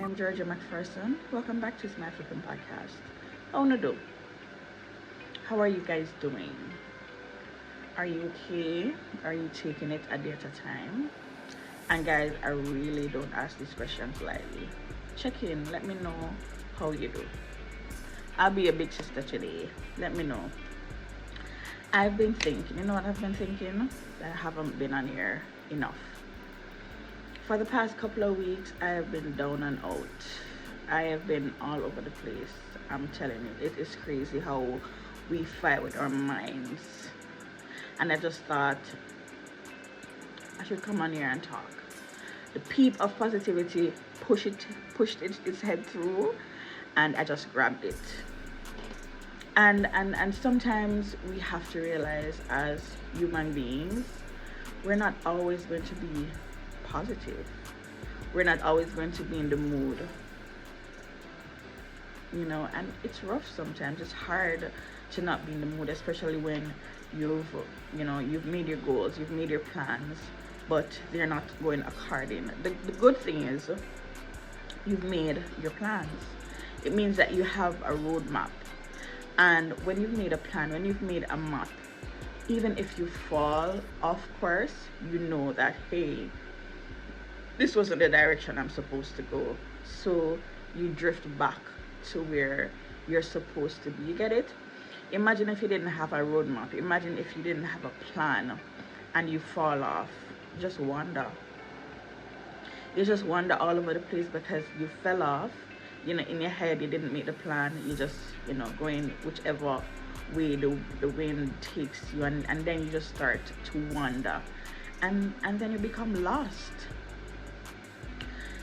am Georgia McPherson. Welcome back to my flipping podcast. How no do? How are you guys doing? Are you okay? Are you taking it a day at a time? And guys, I really don't ask these questions lightly. Check in. Let me know how you do. I'll be a big sister today. Let me know. I've been thinking. You know what I've been thinking? That I haven't been on here enough. For the past couple of weeks, I have been down and out. I have been all over the place. I'm telling you, it is crazy how we fight with our minds. And I just thought I should come on here and talk. The peep of positivity pushed its head through, and I just grabbed it. And sometimes we have to realize as human beings, we're not always going to be positive. We're not always going to be in the mood, and it's rough sometimes. It's hard to not be in the mood, especially when you've made your goals, you've made your plans, but they're not going according. The good thing is you've made your plans. It means that you have a roadmap, and when you've made a plan, when you've made a map, even if you fall off course, you know that, hey, this wasn't the direction I'm supposed to go. So you drift back to where you're supposed to be. You get it? Imagine if you didn't have a roadmap. Imagine if you didn't have a plan and you fall off. You just wander. You just wander all over the place because you fell off. In your head, you didn't make the plan. You just, going whichever way the wind takes you. And then you just start to wander. And then you become lost.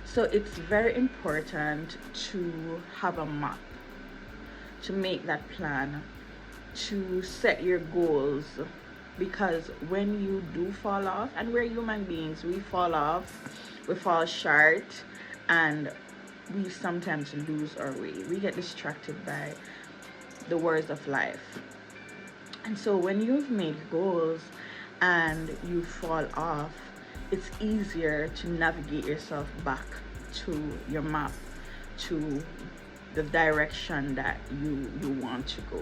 So it's very important to have a map, to make that plan, to set your goals, because when you do fall off, and we're human beings, we fall off, we fall short, and we sometimes lose our way. We get distracted by the words of life. And so when you've made goals and you fall off, it's easier to navigate yourself back to your map, to the direction that you want to go.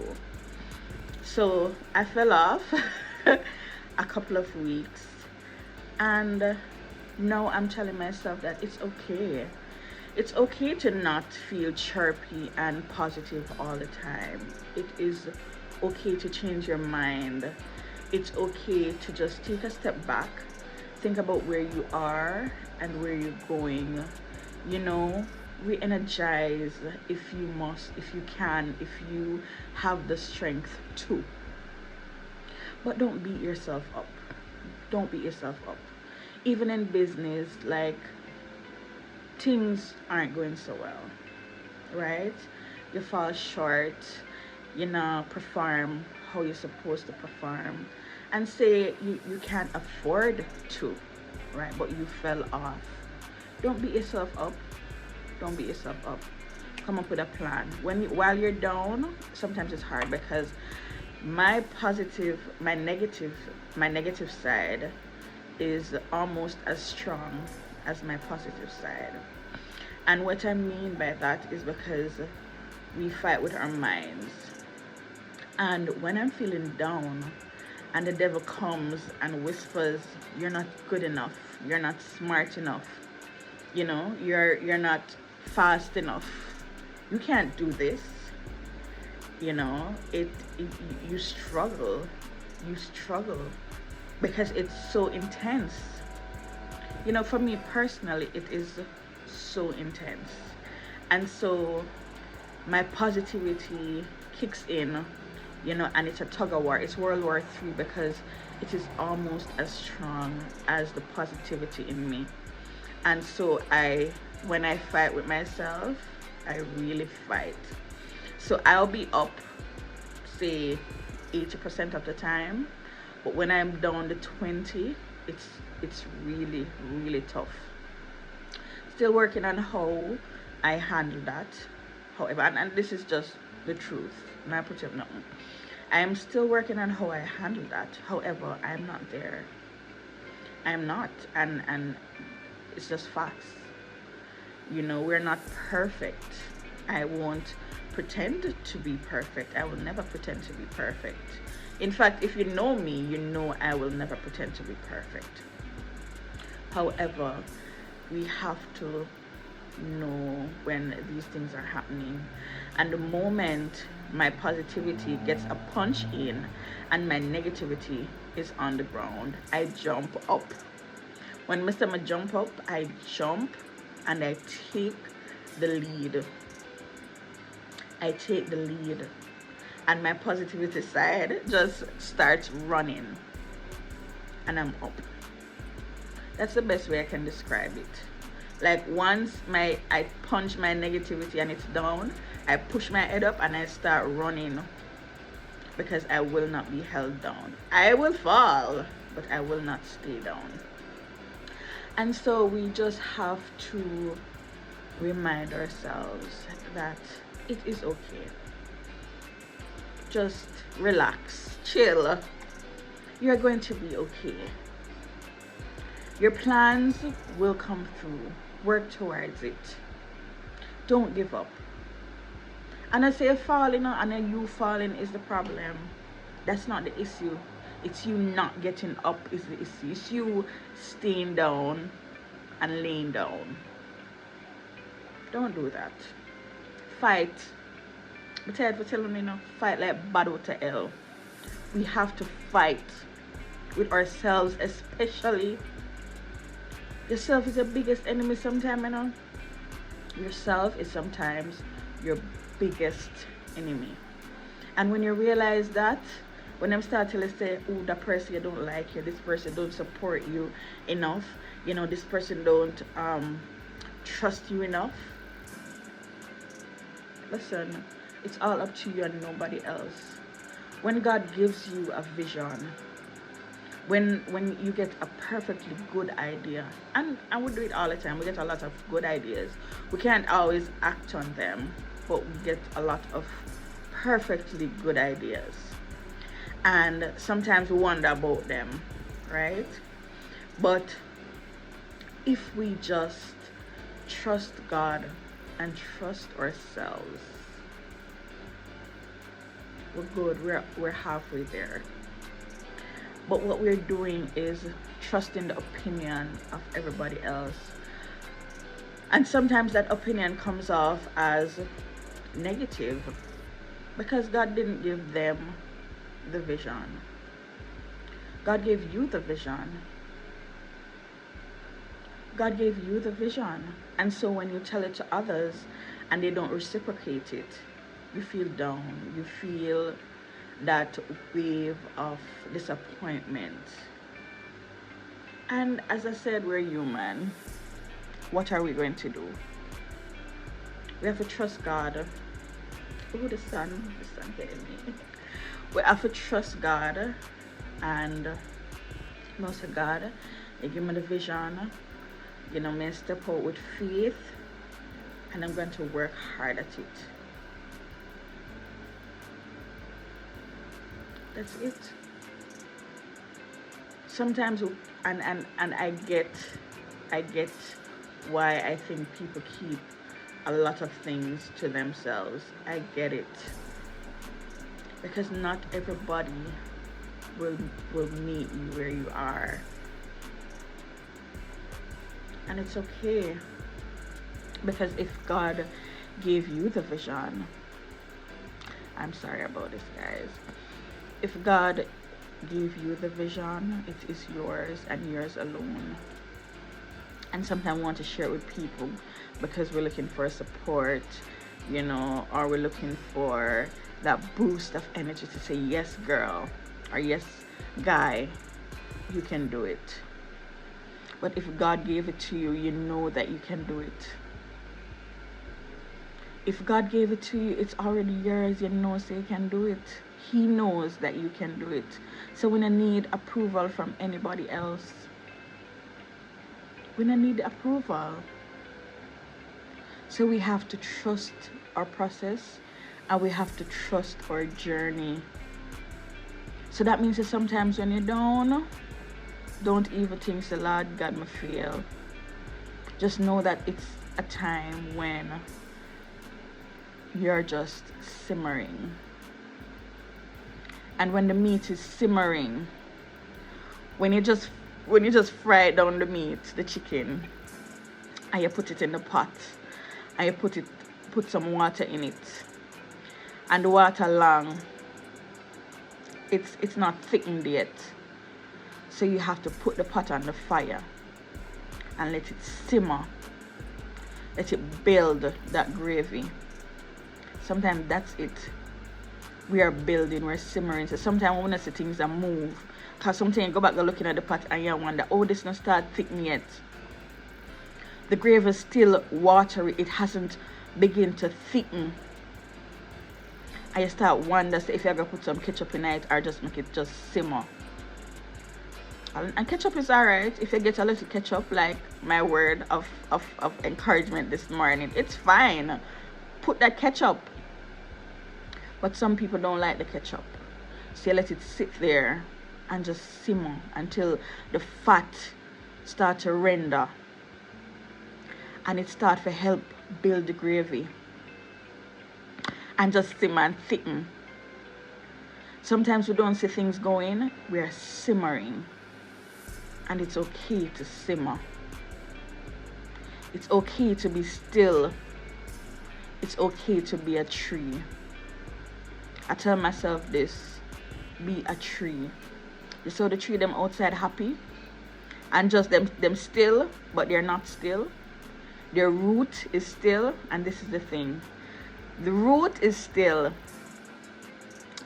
So I fell off a couple of weeks, and now I'm telling myself that it's okay. It's okay to not feel chirpy and positive all the time. It is okay to change your mind. It's okay to just take a step back, think about where you are and where you're going. Re-energize if you must, if you can, if you have the strength to. But don't beat yourself up. Don't beat yourself up. Even in business, like, things aren't going so well, right? You fall short, perform how you're supposed to perform, and say you can't afford to, right? But you fell off. Don't beat yourself up. Don't beat yourself up. Come up with a plan. While you're down, sometimes it's hard because my negative side is almost as strong as my positive side. And what I mean by that is because we fight with our minds. And when I'm feeling down and the devil comes and whispers, you're not good enough, you're not smart enough, you're not fast enough, you can't do this, you struggle because it's so intense. For me personally, it is so intense. And so my positivity kicks in, and it's a tug of war. It's World War III because it is almost as strong as the positivity in me. And so when I fight with myself, I really fight. So I'll be up, say, 80% of the time, but when I'm down to 20, it's really, really tough. Still working on how I handle that. However, and this is just the truth, not put up nothing. I am still working on how I handle that. However, I'm not there. I'm not, and it's just facts. We're not perfect. I won't pretend to be perfect. I will never pretend to be perfect. In fact, if you know me, you know I will never pretend to be perfect. However, we have to know when these things are happening. And the moment my positivity gets a punch in and my negativity is on the ground, I jump up. When Mr. Ma jump up, I jump and I take the lead. I take the lead. And my positivity side just starts running. And I'm up. That's the best way I can describe it. Like once I punch my negativity and it's down, I push my head up and I start running, because I will not be held down. I will fall, but I will not stay down. And so we just have to remind ourselves that it is okay. Just relax, chill. You're going to be okay. Your plans will come through. Work towards it. Don't give up. And I say falling and then you falling is the problem. That's not the issue. It's you not getting up is the issue. It's you staying down and laying down. Don't do that. Fight. I'm tired for telling you, fight like bad out of hell. We have to fight with ourselves, especially. Yourself is the biggest enemy sometimes, Yourself is sometimes your biggest enemy. And when you realize that, when them start to say, oh, that person you don't like you, this person don't support you enough, this person don't trust you enough. Listen, it's all up to you and nobody else. When God gives you a vision, when you get a perfectly good idea, and we do it all the time, we get a lot of good ideas. We can't always act on them, but we get a lot of perfectly good ideas. And sometimes we wonder about them, right? But if we just trust God and trust ourselves, we're good. We're halfway there. But what we're doing is trusting the opinion of everybody else. And sometimes that opinion comes off as negative, because God didn't give them the vision. God gave you the vision. God gave you the vision. And so when you tell it to others and they don't reciprocate it, you feel down. You feel that wave of disappointment. And as I said, we're human. What are we going to do? We have to trust God. Oh, the sun hitting me. We have to trust God, and most of God, they give me the vision. Me step out with faith, and I'm going to work hard at it. That's it. Sometimes, and I get why I think people keep a lot of things to themselves. I get it, because not everybody will meet you where you are, and it's okay. Because if God gave you the vision, I'm sorry about this, guys. If God gave you the vision, it is yours and yours alone. And sometimes we want to share it with people because we're looking for support, or we're looking for that boost of energy to say, yes, girl, or yes, guy, you can do it. But if God gave it to you, you know that you can do it. If God gave it to you, it's already yours. You know, so you can do it. He knows that you can do it. So we don't need approval from anybody else. We don't need approval. So we have to trust our process, and we have to trust our journey. So that means that sometimes when you're down, don't even think, say, Lord God, me fail. Just know that a time when you're just simmering. And when the meat is simmering, when you just fry down the meat, the chicken, and you put it in the pot, and you put some water in it, and the water long, it's not thickened yet, so you have to put the pot on the fire and let it simmer, let it build that gravy. Sometimes that's it. We are building, we're simmering. So sometimes when I see things that move, because sometimes you go back and looking at the pot and you wonder, oh, this not start thickening yet. The gravy is still watery, it hasn't begin to thicken. And you start wonder if you're gonna put some ketchup in it or just make it just simmer. And ketchup is alright if you get a little ketchup, like my word of encouragement this morning. It's fine. Put that ketchup. But some people don't like the ketchup. So you let it sit there and just simmer until the fat start to render. And it start to help build the gravy. And just simmer and thicken. Sometimes we don't see things going, we are simmering. And it's okay to simmer. It's okay to be still. It's okay to be a tree. I tell myself this, be a tree. You saw the tree them outside happy and just them still, but they're not still. Their root is still, and this is the thing. The root is still.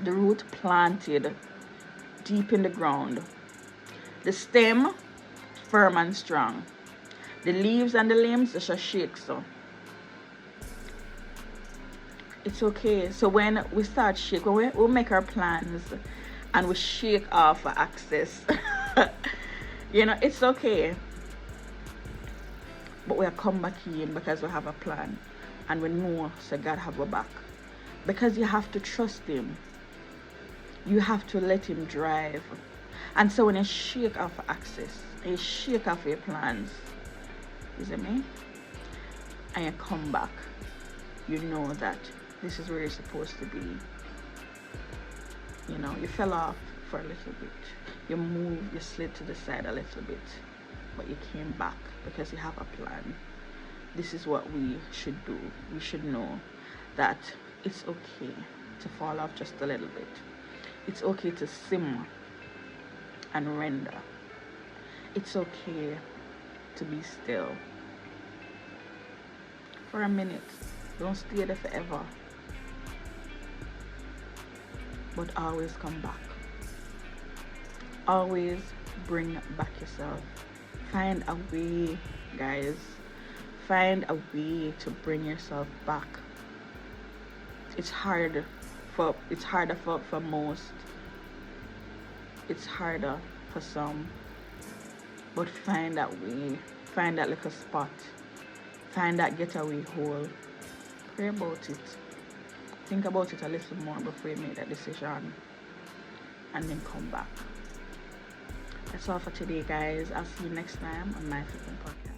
The root planted deep in the ground. The stem firm and strong. The leaves and the limbs just shake so. It's okay. So when we start shake, when we make our plans and we shake off access, it's okay. But we'll come back in because we have a plan. And we know so God have our back. Because you have to trust him. You have to let him drive. And so when you shake off access, and you shake off your plans, you see me? And you come back, you know that this is where you're supposed to be. You fell off for a little bit. You moved, you slid to the side a little bit. But you came back because you have a plan. This is what we should do. We should know that it's okay to fall off just a little bit. It's okay to simmer and render. It's okay to be still for a minute. Don't stay there forever, but always come back. Always bring back yourself. Find a way, guys. Find a way to bring yourself back. It's harder for most. It's harder for some. But find that way. Find that little spot. Find that getaway hole. Pray about it. Think about it a little more before you make that decision. And then come back. That's all for today, guys. I'll see you next time on my flipping podcast.